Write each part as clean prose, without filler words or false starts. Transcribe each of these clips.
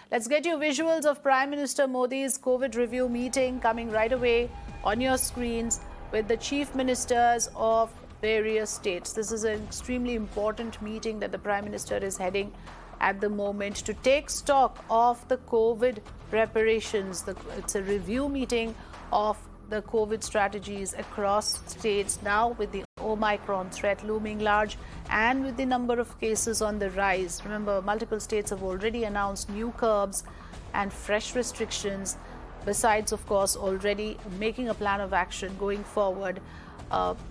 Let's get you visuals of Prime Minister Modi's COVID review meeting coming right away on your screens with the chief ministers of various states. This is an extremely important meeting that the Prime Minister is heading at the moment to take stock of the COVID preparations. It's a review meeting of the COVID strategies across states now with the Omicron threat looming large and with the number of cases on the rise. Remember, multiple states have already announced new curbs and fresh restrictions, besides, of course, already making a plan of action going forward.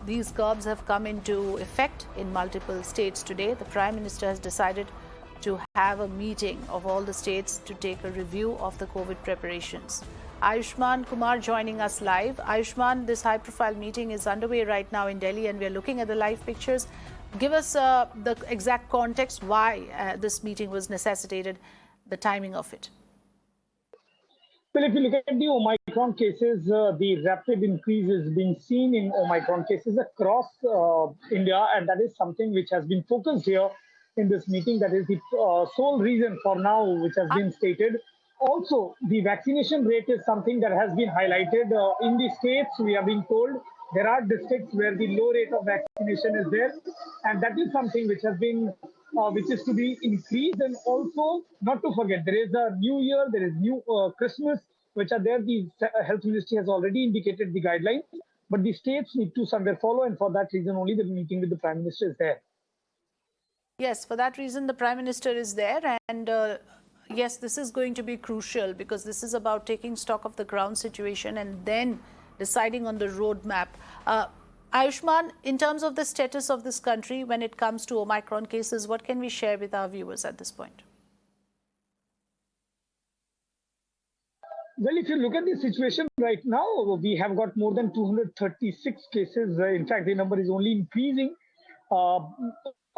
These curbs have come into effect in multiple states today. The Prime Minister has decided to have a meeting of all the states to take a review of the COVID preparations. Ayushman Kumar joining us live. Ayushman, this high-profile meeting is underway right now in Delhi and we are looking at the live pictures. Give us the exact context why this meeting was necessitated, the timing of it. Well, if you look at the Omicron cases, the rapid increase is being seen in Omicron cases across India, and that is something which has been focused here in this meeting. That is the sole reason for now, which has been stated. Also, the vaccination rate is something that has been highlighted. In the states, we are being told there are districts where the low rate of vaccination is there, and that is something which has been which is to be increased. And also, not to forget, there is a new year, there is new Christmas, which are there. The health ministry has already indicated the guidelines, but the states need to somewhere follow, and for that reason only the meeting with the Prime Minister is there. Yes, for that reason the Prime Minister is there, and yes, this is going to be crucial because this is about taking stock of the ground situation and then deciding on the roadmap. Ayushman, in terms of the status of this country when it comes to Omicron cases, what can we share with our viewers at this point? Well, if you look at the situation right now, we have got more than 236 cases. In fact, the number is only increasing.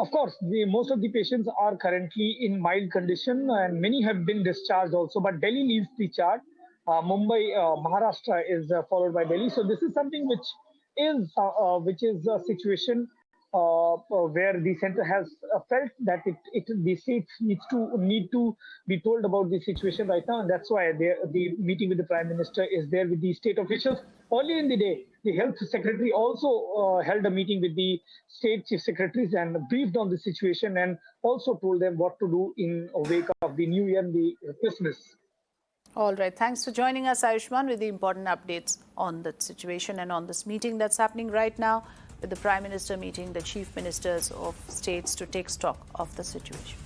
Of course, most of the patients are currently in mild condition and many have been discharged also, but Delhi leads the chart. Mumbai, Maharashtra is followed by Delhi. So this is something which is a situation where the center has felt that the states need to be told about the situation right now, and that's why the meeting with the Prime Minister is there with the state officials. Earlier in the day, the health secretary also held a meeting with the state chief secretaries and briefed on the situation and also told them what to do in wake of the New Year and the Christmas. All right. Thanks for joining us, Ayushman, with the important updates on the situation and on this meeting that's happening right now with the Prime Minister meeting the chief ministers of states to take stock of the situation.